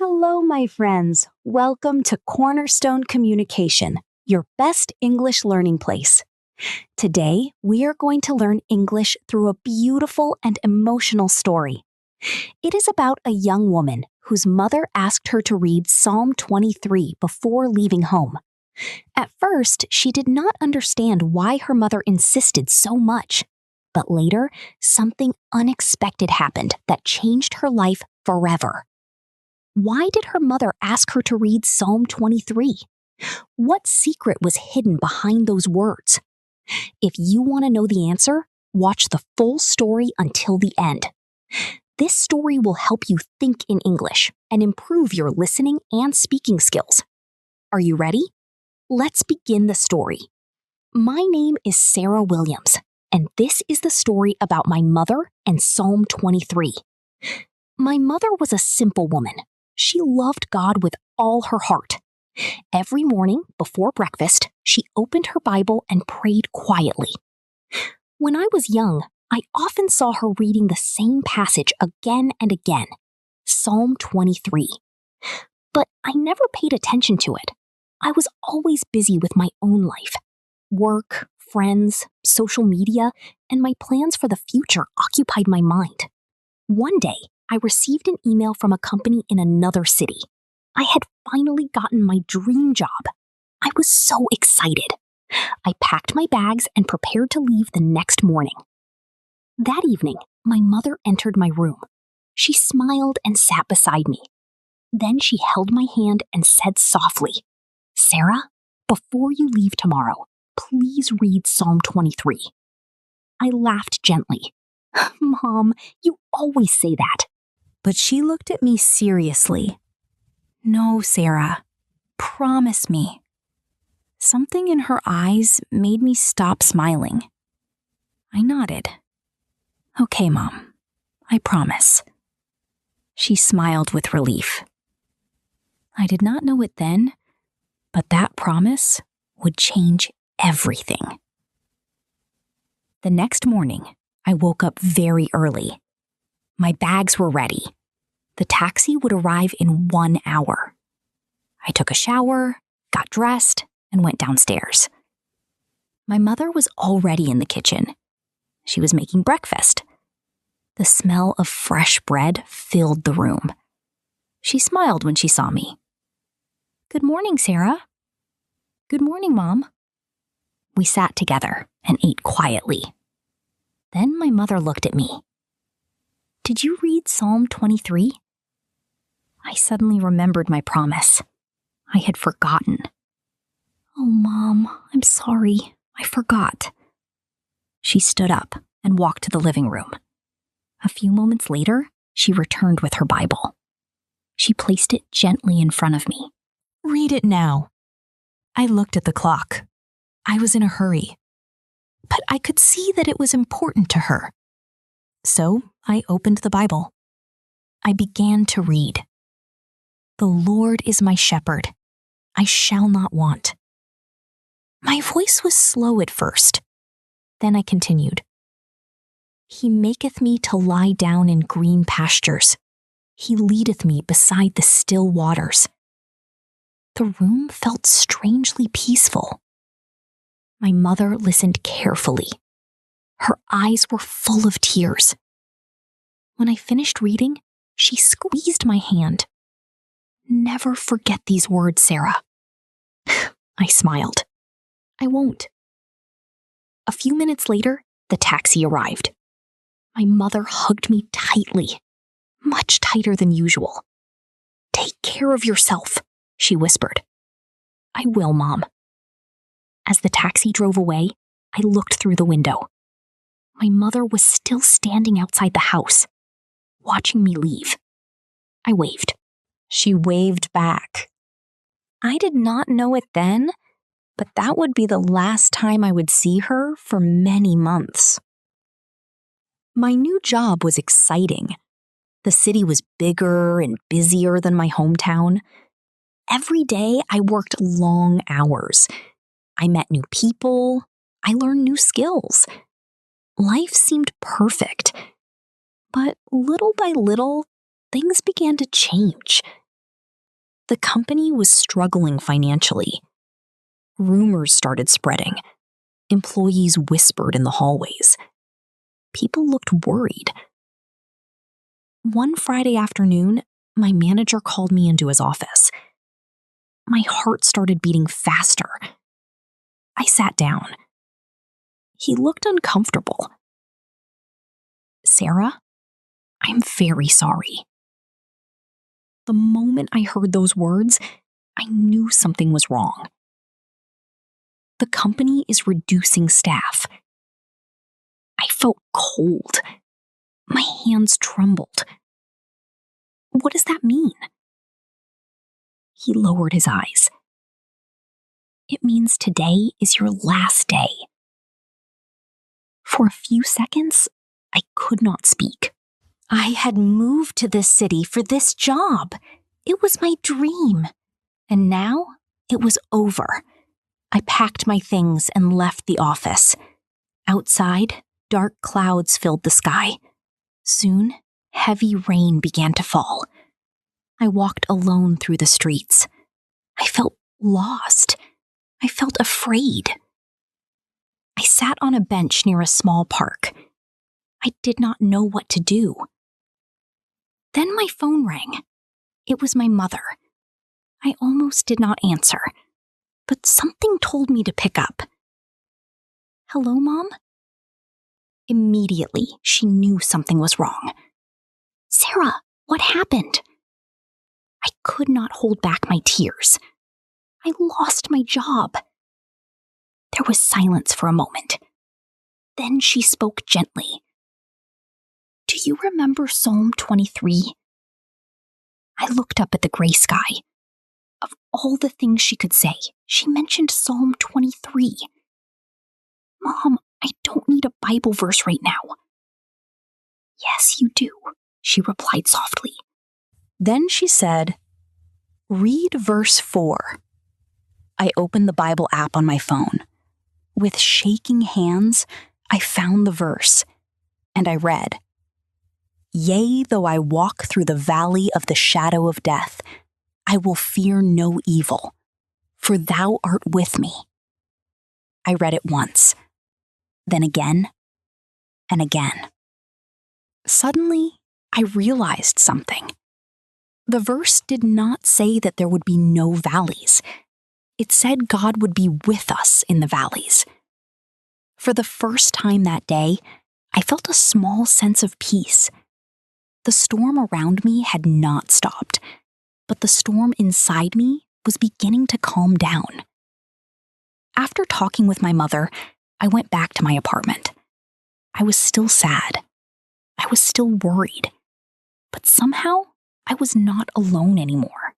Hello, my friends. Welcome to Cornerstone Communication, your best English learning place. Today, we are going to learn English through a beautiful and emotional story. It is about a young woman whose mother asked her to read Psalm 23 before leaving home. At first, she did not understand why her mother insisted so much. But later, something unexpected happened that changed her life forever. Why did her mother ask her to read Psalm 23? What secret was hidden behind those words? If you want to know the answer, watch the full story until the end. This story will help you think in English and improve your listening and speaking skills. Are you ready? Let's begin the story. My name is Sarah Williams, and this is the story about my mother and Psalm 23. My mother was a simple woman. She loved God with all her heart. Every morning before breakfast, she opened her Bible and prayed quietly. When I was young, I often saw her reading the same passage again and again, Psalm 23. But I never paid attention to it. I was always busy with my own life. Work, friends, social media, and my plans for the future occupied my mind. One day, I received an email from a company in another city. I had finally gotten my dream job. I was so excited. I packed my bags and prepared to leave the next morning. That evening, my mother entered my room. She smiled and sat beside me. Then she held my hand and said softly, "Sarah, before you leave tomorrow, please read Psalm 23. I laughed gently. "Mom, you always say that." But she looked at me seriously. "No, Sarah. Promise me." Something in her eyes made me stop smiling. I nodded. "Okay, Mom. I promise." She smiled with relief. I did not know it then, but that promise would change everything. The next morning, I woke up very early. My bags were ready. The taxi would arrive in 1 hour. I took a shower, got dressed, and went downstairs. My mother was already in the kitchen. She was making breakfast. The smell of fresh bread filled the room. She smiled when she saw me. "Good morning, Sarah." "Good morning, Mom." We sat together and ate quietly. Then my mother looked at me. "Did you read Psalm 23? I suddenly remembered my promise. I had forgotten. "Oh, Mom, I'm sorry. I forgot." She stood up and walked to the living room. A few moments later, she returned with her Bible. She placed it gently in front of me. "Read it now." I looked at the clock. I was in a hurry. But I could see that it was important to her. So I opened the Bible. I began to read. "The Lord is my shepherd. I shall not want." My voice was slow at first. Then I continued. "He maketh me to lie down in green pastures. He leadeth me beside the still waters." The room felt strangely peaceful. My mother listened carefully. Her eyes were full of tears. When I finished reading, she squeezed my hand. "Never forget these words, Sarah." I smiled. "I won't." A few minutes later, the taxi arrived. My mother hugged me tightly, much tighter than usual. "Take care of yourself," she whispered. "I will, Mom." As the taxi drove away, I looked through the window. My mother was still standing outside the house, watching me leave. I waved. She waved back. I did not know it then, but that would be the last time I would see her for many months. My new job was exciting. The city was bigger and busier than my hometown. Every day I worked long hours. I met new people. I learned new skills. Life seemed perfect. But little by little, things began to change. The company was struggling financially. Rumors started spreading. Employees whispered in the hallways. People looked worried. One Friday afternoon, my manager called me into his office. My heart started beating faster. I sat down. He looked uncomfortable. "Sarah, I'm very sorry." The moment I heard those words, I knew something was wrong. The company is reducing staff. I felt cold. My hands trembled. What does that mean? He lowered his eyes. "It means today is your last day." For a few seconds, I could not speak. I had moved to this city for this job. It was my dream. And now it was over. I packed my things and left the office. Outside, dark clouds filled the sky. Soon, heavy rain began to fall. I walked alone through the streets. I felt lost. I felt afraid. I sat on a bench near a small park. I did not know what to do. Then my phone rang. It was my mother. I almost did not answer, but something told me to pick up. "Hello, Mom?" Immediately, she knew something was wrong. "Sarah, what happened?" I could not hold back my tears. I lost my job. There was silence for a moment. Then she spoke gently. "Do you remember Psalm 23? I looked up at the gray sky. Of all the things she could say, she mentioned Psalm 23. "Mom, I don't need a Bible verse right now." "Yes, you do," she replied softly. Then she said, "Read verse 4. I opened the Bible app on my phone. With shaking hands, I found the verse, and I read, "Yea, though I walk through the valley of the shadow of death, I will fear no evil, for thou art with me." I read it once, then again, and again. Suddenly, I realized something. The verse did not say that there would be no valleys. It said God would be with us in the valleys. For the first time that day, I felt a small sense of peace. The storm around me had not stopped, but the storm inside me was beginning to calm down. After talking with my mother, I went back to my apartment. I was still sad. I was still worried. But somehow, I was not alone anymore.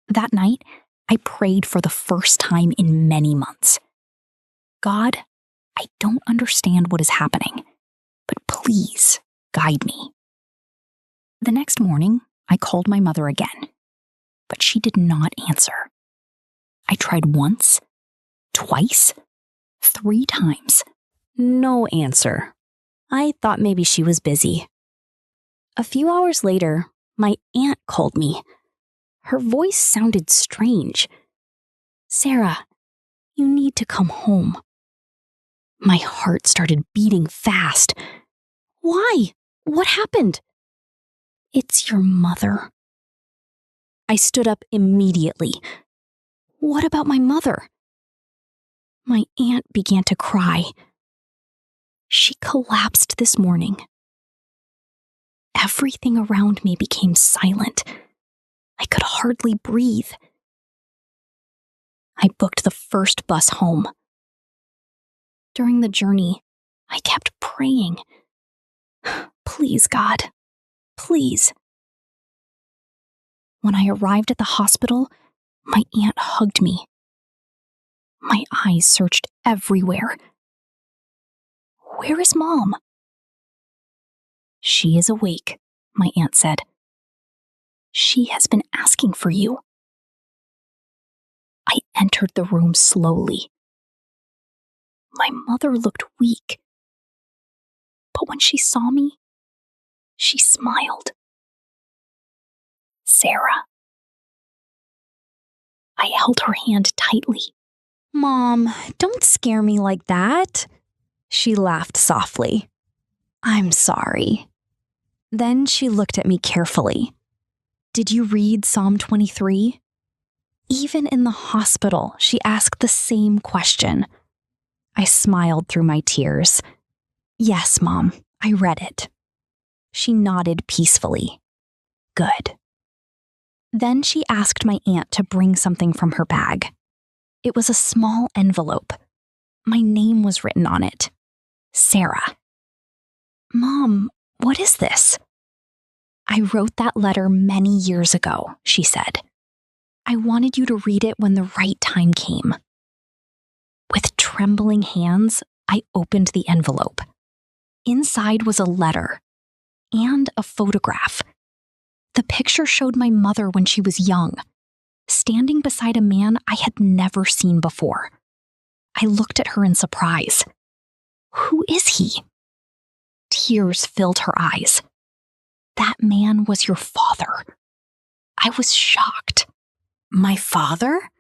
That night, I prayed for the first time in many months. "God, I don't understand what is happening, but please guide me." The next morning, I called my mother again, but she did not answer. I tried once, twice, 3 times. No answer. I thought maybe she was busy. A few hours later, my aunt called me. Her voice sounded strange. "Sarah, you need to come home." My heart started beating fast. "Why? What happened?" "It's your mother." I stood up immediately. "What about my mother?" My aunt began to cry. "She collapsed this morning." Everything around me became silent. I could hardly breathe. I booked the first bus home. During the journey, I kept praying. "Please, God, please." When I arrived at the hospital, my aunt hugged me. My eyes searched everywhere. "Where is Mom?" "She is awake," my aunt said. "She has been asking for you." I entered the room slowly. My mother looked weak, but when she saw me, she smiled. "Sarah, I held her hand tightly. "Mom, don't scare me like that." She laughed softly. "I'm sorry." Then she looked at me carefully. "Did you read Psalm 23? Even in the hospital, she asked the same question. I smiled through my tears. "Yes, Mom, I read it." She nodded peacefully. "Good." Then she asked my aunt to bring something from her bag. It was a small envelope. My name was written on it. Sarah. "Mom, what is this?" "I wrote that letter many years ago," she said. "I wanted you to read it when the right time came." With trembling hands, I opened the envelope. Inside was a letter and a photograph. The picture showed my mother when she was young, standing beside a man I had never seen before. I looked at her in surprise. "Who is he?" Tears filled her eyes. "That man was your father." I was shocked. "My father?"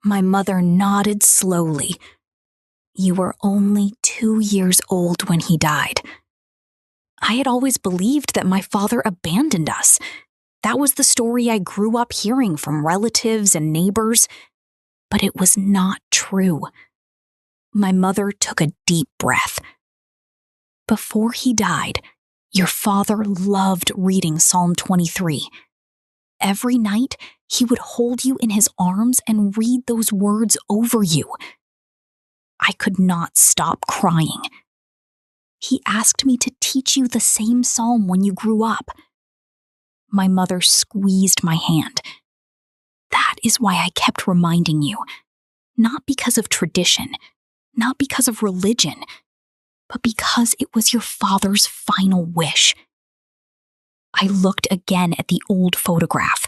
My mother nodded slowly. "You were only 2 years old when he died. I had always believed that my father abandoned us. That was the story I grew up hearing from relatives and neighbors, but it was not true." My mother took a deep breath. "Before he died, your father loved reading Psalm 23. Every night, he would hold you in his arms and read those words over you." I could not stop crying. "He asked me to teach you the same psalm when you grew up." My mother squeezed my hand. "That is why I kept reminding you. Not because of tradition, not because of religion, but because it was your father's final wish." I looked again at the old photograph.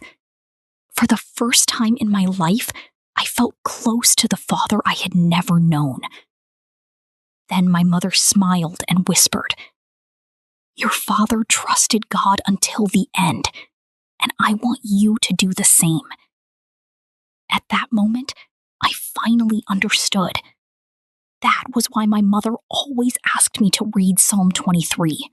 For the first time in my life, I felt close to the father I had never known. Then my mother smiled and whispered, "Your father trusted God until the end, and I want you to do the same." At that moment, I finally understood. That was why my mother always asked me to read Psalm 23.